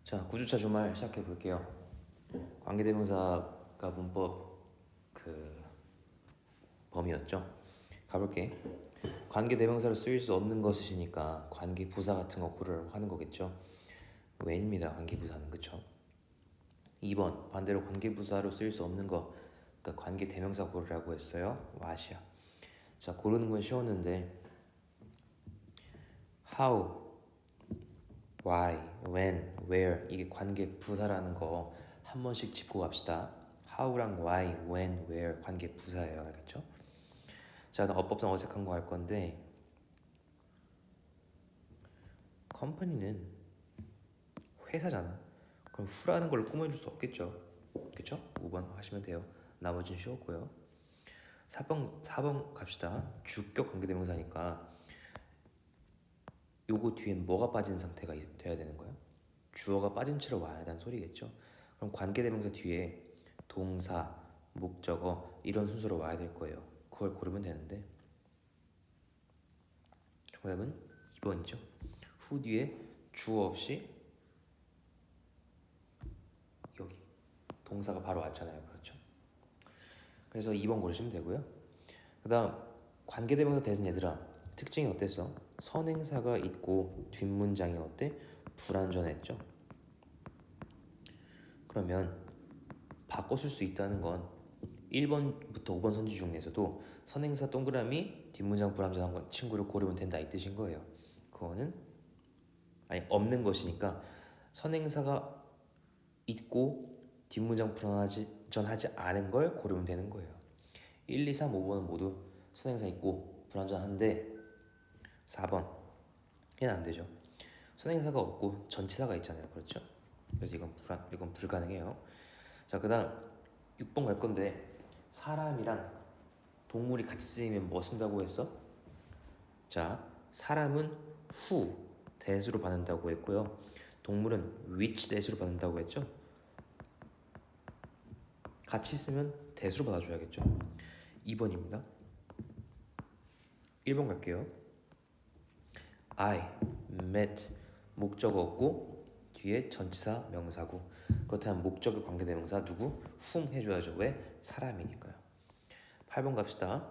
자, 9주차 주말 시작해 볼게요. 관계대명사가 문법 범위였죠. 가볼게. 관계대명사를 쓰일 수 없는 것이니까 관계부사 같은 거 고르라고 하는 거겠죠. when입니다. 관계부사는 그쵸? 2번 반대로 관계부사로 쓰일 수 없는 거, 그러니까 관계대명사 고르라고 했어요. what이야. 자, 고르는 건 쉬웠는데 how, why, when, where 이게 관계부사라는 거 한 번씩 짚고 갑시다. how랑 why, when, where 관계부사예요. 알겠죠? 자, 나 어법상 어색한 거 할 건데 컴퍼니는 회사잖아. 그럼 후라는 걸 꾸며줄 수 없겠죠. 그쵸? 5번 하시면 돼요. 나머지는 쉬웠고요. 4번 갑시다. 주격 관계대명사니까 요거 뒤에 뭐가 빠진 상태가 돼야 되는 거야? 주어가 빠진 채로 와야 한다는 소리겠죠. 그럼 관계대명사 뒤에 동사, 목적어 이런 순서로 와야 될 거예요. 그걸 고르면 되는데 정답은 2번이죠. 후 뒤에 주어 없이 여기 동사가 바로 왔잖아요. 그렇죠? 그래서 2번 고르시면 되고요. 그 다음 관계대명사 대신 얘들아 특징이 어땠어? 선행사가 있고 뒷문장이 어때? 불완전했죠. 그러면 바꿔 쓸 수 있다는 건 1번부터 5번 선지 중에서도 선행사 동그라미 뒷문장 불완전한 건 친구를 고르면 된다 이 뜻인 거예요. 그거는 아니 없는 것이니까 선행사가 있고 뒷문장 불완전하지 않은 걸 고르면 되는 거예요. 1, 2, 3, 5번은 모두 선행사 있고 불완전한데 4번 얘는 안 되죠. 선행사가 없고 전치사가 있잖아요. 그렇죠? 그래서 이건 불가능해요. 자, 그다음 6번 갈 건데 사람이랑 동물이 같이 쓰이면 뭐 쓴다고 했어? 자, 사람은 who 대수로 받는다고 했고요. 동물은 which 대수로 받는다고 했죠. 같이 쓰면 대수로 받아줘야겠죠. 2번입니다. 1번 갈게요. I met 목적 없고 뒤에 전치사 명사고 그렇다면 목적의 관계대명사 누구? whom 해줘야죠. 왜? 사람이니까요. 8번 갑시다.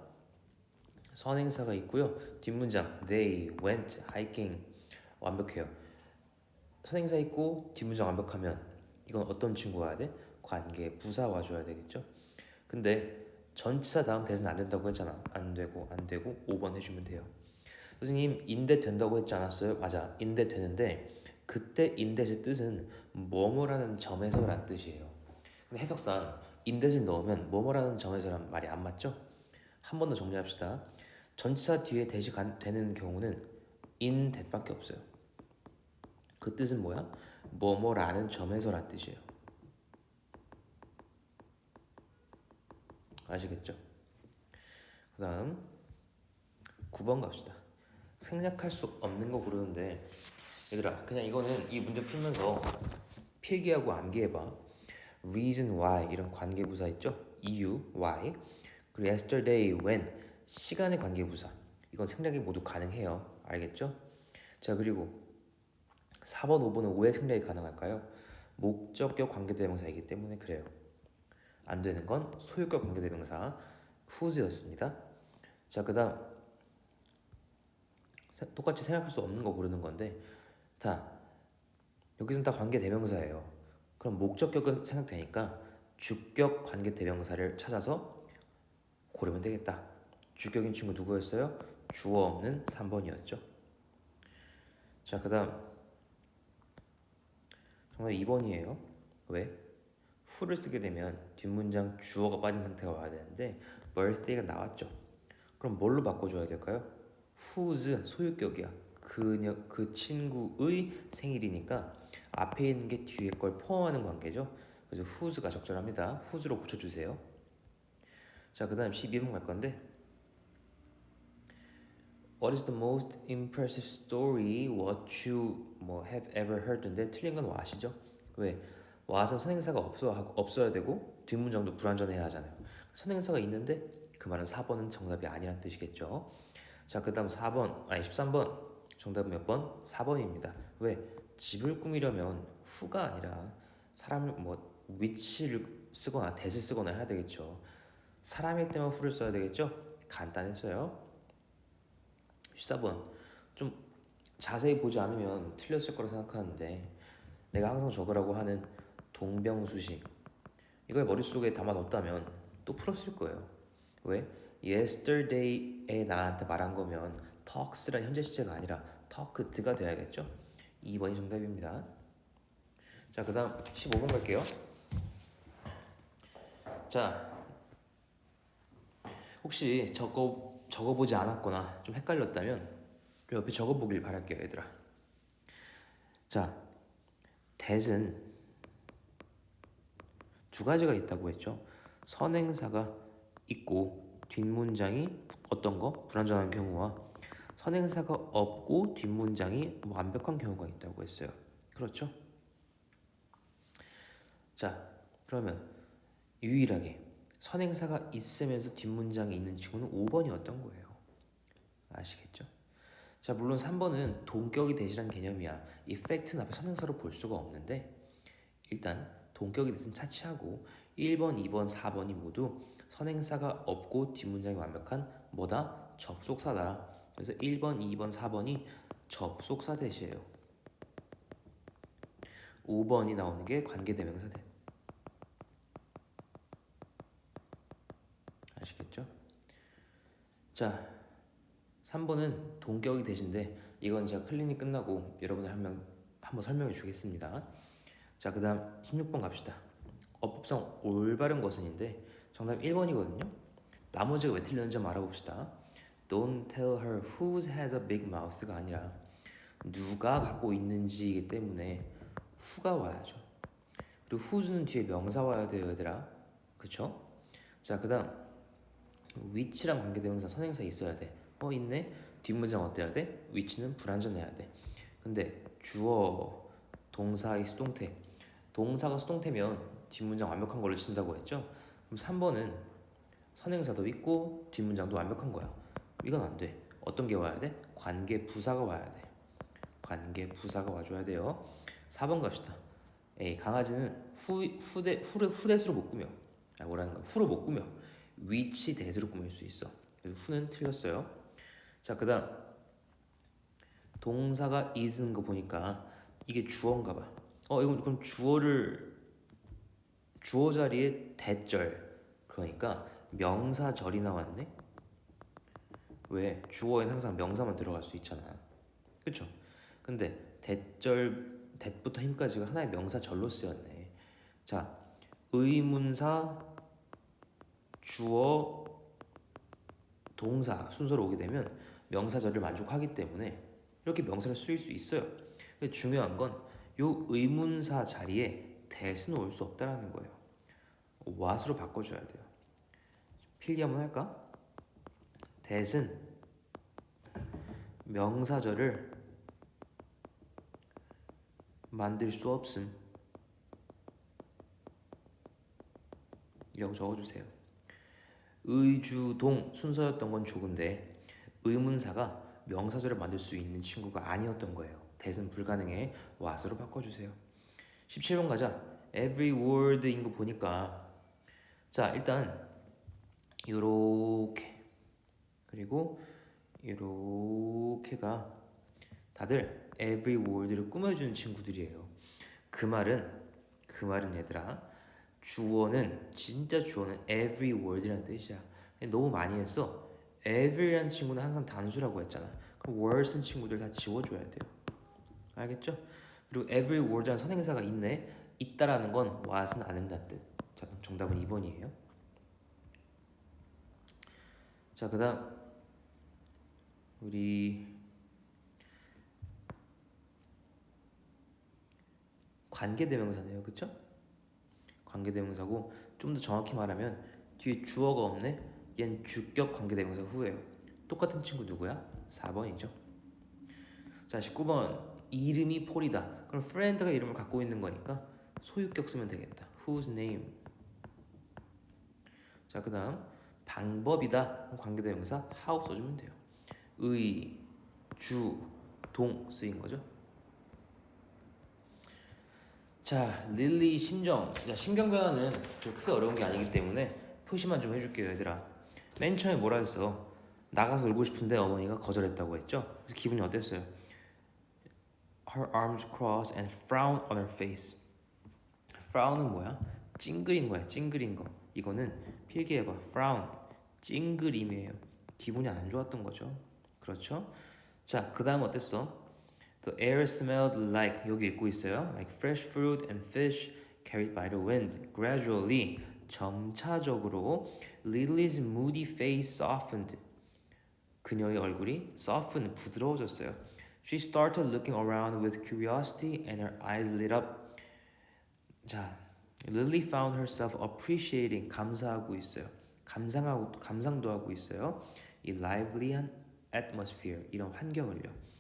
선행사가 있고요. 뒷문장 they went hiking 완벽해요. 선행사 있고 뒷문장 완벽하면 이건 어떤 친구 와야 돼? 관계 부사 와줘야 되겠죠. 근데 전치사 다음 대신 안 된다고 했잖아. 안 되고 5번 해주면 돼요. 선생님 인대 된다고 했지 않았어요? 맞아. 인대 되는데 그때 인댓의 뜻은 뭐뭐라는 점에서란 뜻이에요. 근데 해석상 인댓을 넣으면 뭐뭐라는 점에서란 말이 안 맞죠? 한 번 더 정리합시다. 전치사 뒤에 대시 되는 경우는 in that밖에 없어요. 그 뜻은 뭐야? 뭐뭐라는 점에서란 뜻이에요. 아시겠죠? 그 다음 9번 갑시다. 생략할 수 없는 거 고르는데 얘들아 그냥 이거는 이 문제 풀면서 필기하고 암기해봐. reason why 이런 관계부사 있죠? 이유 why 그리고 yesterday when 시간의 관계부사 이건 생략이 모두 가능해요. 알겠죠? 자, 그리고 4번 5번은 왜 생략이 가능할까요? 목적격 관계대명사이기 때문에 그래요. 안 되는 건 소유격 관계대명사 whose였습니다. 자, 그 다음 똑같이 생각할 수 없는 거 고르는 건데 자, 여기서는 다 관계대명사예요. 그럼 목적격은 생각되니까 주격 관계대명사를 찾아서 고르면 되겠다. 주격인 친구 누구였어요? 주어 없는 3번이었죠. 자, 그 다음 정답 2번이에요. 왜? who를 쓰게 되면 뒷문장 주어가 빠진 상태가 와야 되는데 birthday가 나왔죠. 그럼 뭘로 바꿔줘야 될까요? whose 소유격이야. 그 친구의 생일이니까 앞에 있는 게 뒤에 걸 포함하는 관계죠. 그래서 whose가 적절합니다. whose로 고쳐주세요. 자, 그 다음 12번 갈 건데 What is the most impressive story what you have ever heard인데 틀린 건 what이죠. 왜? what은 선행사가 없어야 되고 뒷문장도 불완전해야 하잖아요. 선행사가 있는데 그 말은 4번은 정답이 아니란 뜻이겠죠. 자, 그 다음 13번 정답은 몇 번? 4번입니다. 왜? 집을 꾸미려면 who가 아니라 사람을 뭐 which를 쓰거나 that을 쓰거나 해야 되겠죠. 사람일 때만 who를 써야 되겠죠. 간단했어요. 14번 좀 자세히 보지 않으면 틀렸을 거라 생각하는데 내가 항상 적으라고 하는 동병수식 이걸 머릿속에 담아뒀다면 또 풀었을 거예요. 왜? yesterday에 나한테 말한 거면 talks란 현재 시제가 아니라 talked가 돼야겠죠? 2번이 정답입니다. 자, 그 다음 15번 갈게요. 자, 혹시 적어보지 않았거나 좀 헷갈렸다면 옆에 적어보길 바랄게요, 얘들아. 자, that은 두 가지가 있다고 했죠. 선행사가 있고 뒷문장이 어떤 거? 불완전한 경우와 선행사가 없고 뒷문장이 완벽한 경우가 있다고 했어요. 그렇죠? 자, 그러면 유일하게 선행사가 있으면서 뒷문장이 있는 친구는 5번이었던 거예요. 아시겠죠? 자, 물론 3번은 동격이 대시란 개념이야. 이 팩트는 앞에 선행사로 볼 수가 없는데 일단 동격이 대신 차치하고 1번, 2번, 4번이 모두 선행사가 없고 뒷문장이 완벽한 뭐다? 접속사다. 그래서 1번, 2번, 4번이 접속사 대시예요. 5번이 나오는 게 관계대명사 대. 아시겠죠? 자, 3번은 동격이 대신데 이건 제가 클리닉 끝나고 여러분들 한번 설명해 주겠습니다. 자, 그 다음 16번 갑시다. 어법상 올바른 것은인데 정답 1번이거든요. 나머지가 왜 틀렸는지 한번 알아봅시다. Don't tell her who has a big mouth가 아니라 누가 갖고 있는지이기 때문에 who가 와야죠. 그리고 who's 뒤에 명사 와야 돼요, 얘들아. 그쵸? 자, 그 다음 which랑 관계대명사 선행사 있어야 돼. 있네? 뒷문장 어때야 돼? which는 불완전해야 돼. 근데 주어, 동사의 수동태 동사가 수동태면 뒷문장 완벽한 걸로 친다고 했죠? 그럼 3번은 선행사도 있고 뒷문장도 완벽한 거야. 이건 안 돼. 어떤 게 와야 돼? 관계 부사가 와야 돼. 관계 부사가 와줘야 돼요. 4번 갑시다. 강아지는 후댓으로 못 꾸며. 뭐라는 거야? 후로 못 꾸며. which that으로 꾸밀 수 있어. 그래서 후는 틀렸어요. 자, 그 다음 동사가 is는 거 보니까 이게 주어인가 봐. 이건 그럼 주어 자리에 대절 그러니까 명사절이 나왔네. 왜? 주어에는 항상 명사만 들어갈 수 있잖아. 그쵸? 근데 대부터 힘까지가 하나의 명사절로 쓰였네. 자, 의문사 주어 동사 순서로 오게 되면 명사절을 만족하기 때문에 이렇게 명사를 쓰일 수 있어요. 근데 중요한 건 요 의문사 자리에 that은 올 수 없다라는 거예요. what으로 바꿔줘야 돼요. 필기 한번 할까? that은 명사절을 만들 수 없음. 이라고 적어주세요. 의주동 순서였던 건 좋은데 의문사가 명사절을 만들 수 있는 친구가 아니었던 거예요. that은 불가능해. what으로 바꿔주세요. 17번 가자. every word인 거 보니까 자, 일단 요렇게 그리고 요렇게가 다들 every word를 꾸며주는 친구들이에요. 그 말은 얘들아 주어는 진짜 주어는 every word이라는 뜻이야. 너무 많이 했어. every라는 친구는 항상 단수라고 했잖아. 그럼 word 쓴 친구들 다 지워줘야 돼요. 알겠죠? 그리고 every word라는 선행사가 있다라는 건 what은 안 된다는 뜻. 자, 정답은 2번이에요. 자, 그 다음 우리 관계대명사네요. 그쵸? 관계대명사고 좀 더 정확히 말하면 뒤에 주어가 없네. 얜 주격 관계대명사 후예요. 똑같은 친구 누구야? 4번이죠. 자, 19번 이름이 폴이다. 그럼 friend가 이름을 갖고 있는 거니까 소유격 쓰면 되겠다. whose name. 자, 그 다음 방법이다. 관계대명사 how 써주면 돼요. 의, 주, 동 쓰인 거죠. 자, 릴리 심정. 야, 심경 변화는 좀 크게 어려운 게 아니기 때문에 표시만 좀 해줄게요, 얘들아. 맨 처음에 뭐라 했어? 나가서 놀고 싶은데 어머니가 거절했다고 했죠? 그래서 기분이 어땠어요? Her arms crossed and frown on her face. frown은 뭐야? 찡그린 거야, 찡그린 거. 이거는 필기해봐. frown, 찡그림이에요. 기분이 안 좋았던 거죠. 그렇죠? 자, 그 다음 어땠어? The air smelled like, 여기 읽고 있어요. Like fresh fruit and fish carried by the wind. Gradually, 점차적으로 Lily's moody face softened. 그녀의 얼굴이 softened, 부드러워졌어요. She started looking around with curiosity and her eyes lit up. 자, Lily found herself appreciating, 감사하고 있어요. 감상도 하고 있어요. 이 lively한 atmosphere, 이런 환경을요.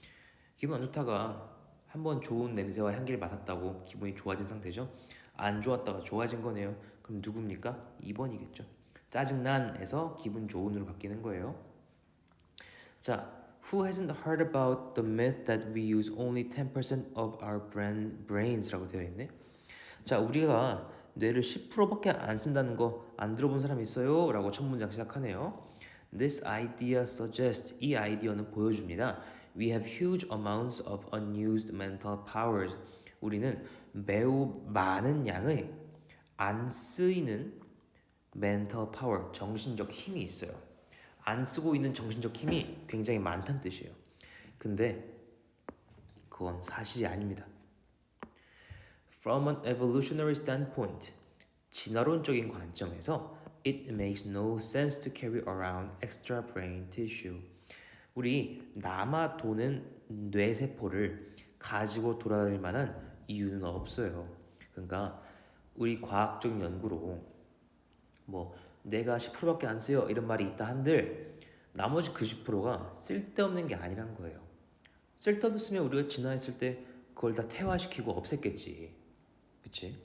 기분 안 좋다가 한번 좋은 냄새와 향기를 맡았다고 기분이 좋아진 상태죠. 안 좋았다가 좋아진 거네요. 그럼 누굽니까? 2번이겠죠. 짜증난에서 기분 좋은으로 바뀌는 거예요. 자, who hasn't heard about the myth that we use only 10% of our brains라고 되어 있네. 자, 우리가 뇌를 10%밖에 안 쓴다는 거 안 들어본 사람 있어요? 라고 첫 문장 시작하네요. This idea suggests, 이 아이디어는 보여줍니다. We have huge amounts of unused mental powers. 우리는 매우 많은 양의 안 쓰이는 mental power, 정신적 힘이 있어요. 안 쓰고 있는 정신적 힘이 굉장히 많다는 뜻이에요. 근데 그건 사실이 아닙니다. From an evolutionary standpoint, 진화론적인 관점에서 it makes no sense to carry around extra brain tissue. 우리 남아 도는 뇌세포를 가지고 돌아다닐 만한 이유는 없어요. 그러니까 우리 과학적인 연구로 뭐 내가 10%밖에 안 써요 이런 말이 있다 한들 나머지 90%가 쓸데없는 게 아니란 거예요. 쓸데없으면 우리가 진화했을 때 그걸 다 퇴화시키고 없앴겠지. 그치?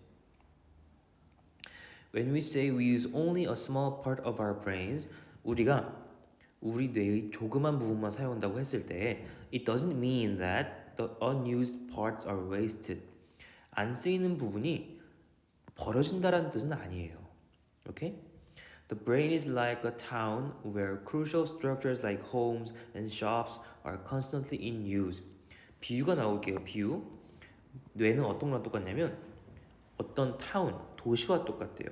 When we say we use only a small part of our brains, 우리가 우리 뇌의 조그만 부분만 사용한다고 했을 때 it doesn't mean that the unused parts are wasted. 안 쓰이는 부분이 버려진다라는 뜻은 아니에요. Okay? The brain is like a town where crucial structures like homes and shops are constantly in use. 비유가 나올게요. 비유. 뇌는 어떤 거랑 똑같냐면 어떤 타운, 도시와 똑같대요.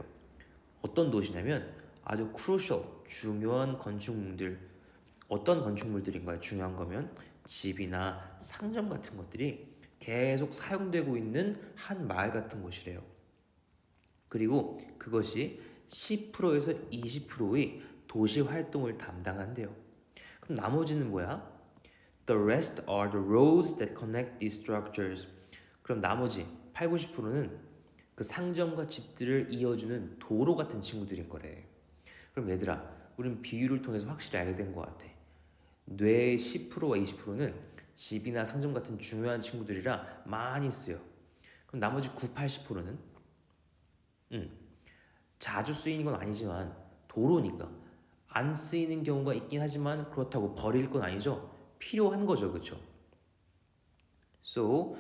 어떤 도시냐면 아주 crucial, 중요한 건축물들. 어떤 건축물들인가요? 중요한 거면 집이나 상점 같은 것들이 계속 사용되고 있는 한 마을 같은 곳이래요. 그리고 그것이 10%에서 20%의 도시 활동을 담당한대요. 그럼 나머지는 뭐야? The rest are the roads that connect these structures. 그럼 나머지 8, 90%는 그 상점과 집들을 이어주는 도로 같은 친구들인 거래. 그럼 얘들아, 우린 비유를 통해서 확실히 알게 된 것 같아. 뇌의 10%와 20%는 집이나 상점 같은 중요한 친구들이라 많이 쓰여. 그럼 나머지 9, 80%는 자주 쓰이는 건 아니지만 도로니까 안 쓰이는 경우가 있긴 하지만 그렇다고 버릴 건 아니죠. 필요한 거죠, 그렇죠? So,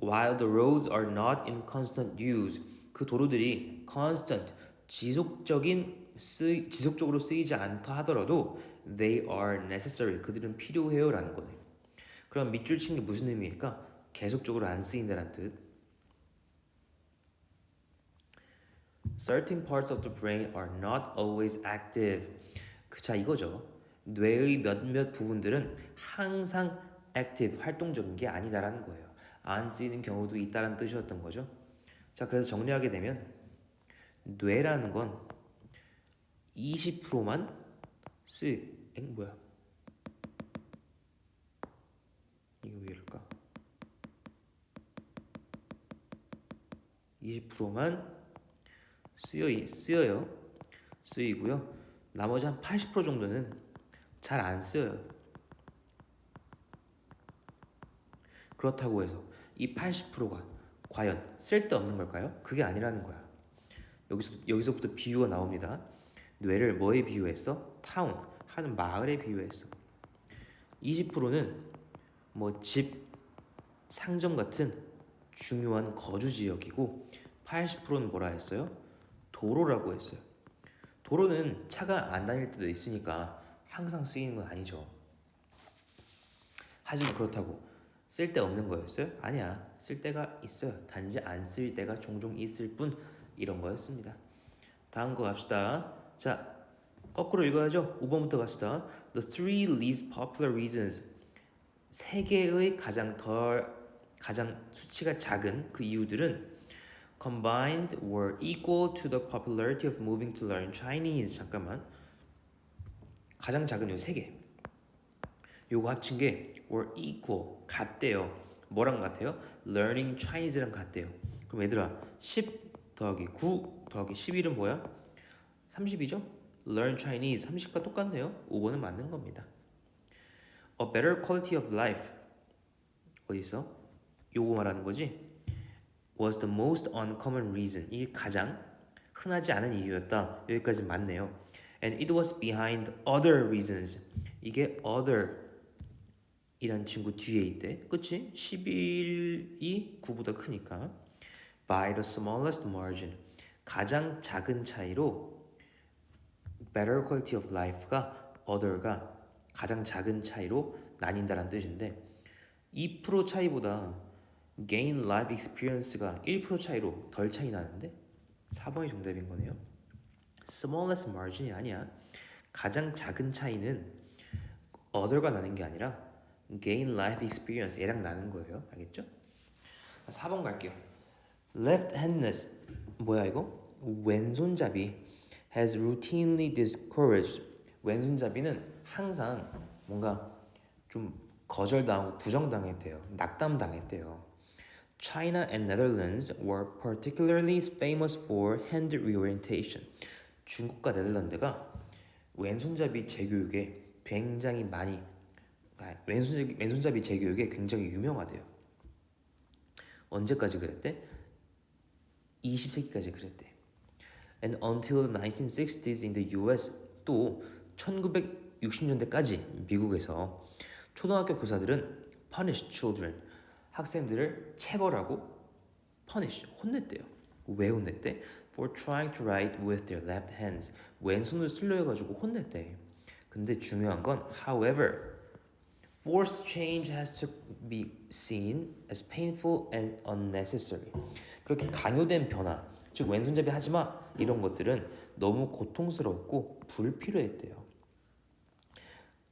while the roads are not in constant use, 그 도로들이 constant, 지속적으로 쓰이지 않다 하더라도 they are necessary, 그들은 필요해요 라는 거네. 그럼 밑줄 친 게 무슨 의미일까? 계속적으로 안 쓰인다는 뜻. Certain parts of the brain are not always active. 자, 이거죠. 뇌의 몇몇 부분들은 항상 active, 활동적인 게 아니다라는 거예요. 안 쓰이는 경우도 있다는 뜻이었던 거죠. 자, 그래서 정리하게 되면 뇌라는 건 20%만 뭐야? 이거 왜 이럴까? 20%만 쓰이고요. 나머지 한 80% 정도는 잘 안 쓰여요. 그렇다고 해서 이 80%가 과연 쓸데없는 걸까요? 그게 아니라는 거야. 여기서부터 비유가 나옵니다. 뇌를 뭐에 비유했어? 타운, 하는 마을에 비유했어. 20%는 뭐 집, 상점 같은 중요한 거주 지역이고 80%는 뭐라 했어요? 도로라고 했어요. 도로는 차가 안 다닐 때도 있으니까 항상 쓰이는 건 아니죠. 하지만 그렇다고 쓸데없는 거였어요? 아니야. 쓸 때가 있어요. 단지 안 쓸 때가 종종 있을 뿐 이런 거였습니다. 다음 거 갑시다. 자, 거꾸로 읽어야죠. 5번부터 갑시다. The three least popular reasons. 세 개의 가장 수치가 작은 그 이유들은 combined were equal to the popularity of moving to learn Chinese. 잠깐만. 가장 작은 요 세 개. 요거 합친 게 were equal 같대요. 뭐랑 같아요? learning Chinese랑 같대요. 그럼 얘들아 10 더하기 9 더하기 11은 뭐야? 30이죠? learn Chinese 30과 똑같네요. 5번은 맞는 겁니다. A better quality of life 어디 있어? 요거 말하는 거지? was the most uncommon reason. 이게 가장 흔하지 않은 이유였다. 여기까지 맞네요. And it was behind other reasons. 이게 other 이란 친구 뒤에 있대. 그치? 11이 9보다 크니까. By the smallest margin. 가장 작은 차이로 better quality of life가 other가 가장 작은 차이로 나뉜다는 뜻인데 2% 차이보다 gain life experience가 1% 차이로 덜 차이 나는데 4번이 정답인 거네요. smallest margin이 아니야. 가장 작은 차이는 other가 나는 게 아니라 gain life experience 얘랑 나는 거예요. 알겠죠? 4번 갈게요. left-handedness 뭐야 이거? 왼손잡이 has routinely discouraged. 왼손잡이는 항상 뭔가 좀 거절당하고 부정당했대요. 낙담당했대요. China and Netherlands were particularly famous for hand reorientation. 중국과 네덜란드가 왼손잡이 재교육에 굉장히 많이 왼손잡이 재교육에 굉장히 유명하대요. 언제까지 그랬대? 20세기까지 그랬대. And until the 1960s in the US 또 1960년대까지 미국에서 초등학교 교사들은 punish children 학생들을 체벌하고 punish 혼냈대요. 왜 혼냈대? For trying to write with their left hands 왼손을 쓰려 해가지고 혼냈대. 근데 중요한 건 however forced change has to be seen as painful and unnecessary. 그렇게 강요된 변화, 즉 왼손잡이 하지마 이런 것들은 너무 고통스럽고 불필요했대요.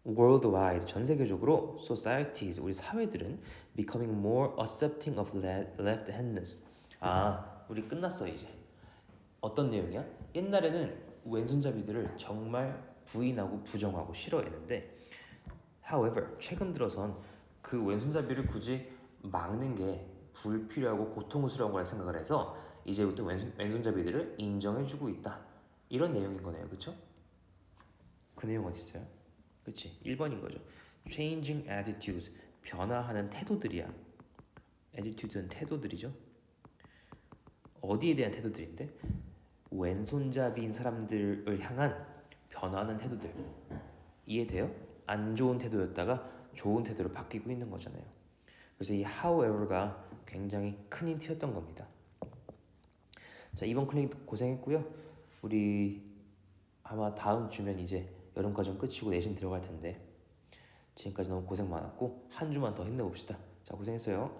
Worldwide, 전 세계적으로 societies, 우리 사회들은 becoming more accepting of left-handedness. 아, 우리 끝났어 이제. 어떤 내용이야? 옛날에는 왼손잡이들을 정말 부인하고 부정하고 싫어했는데 however, 최근 들어선 그 왼손잡이를 굳이 막는 게 불필요하고 고통스러운 거라 생각을 해서 이제부터 왼손잡이들을 인정해주고 있다. 이런 내용인 거네요. 그쵸? 그 내용 어디 있어요? 그치? 1번인 거죠. Changing attitudes, 변화하는 태도들이야. attitude는 태도들이죠. 어디에 대한 태도들인데? 왼손잡이인 사람들을 향한 변화하는 태도들. 이해돼요? 안 좋은 태도였다가 좋은 태도로 바뀌고 있는 거잖아요. 그래서 이 however가 굉장히 큰 힌트였던 겁니다. 자, 이번 클릭 고생했고요. 우리 아마 다음 주면 이제 여름과정 끝이고 내신 들어갈 텐데 지금까지 너무 고생 많았고 한 주만 더 힘내봅시다. 자, 고생했어요.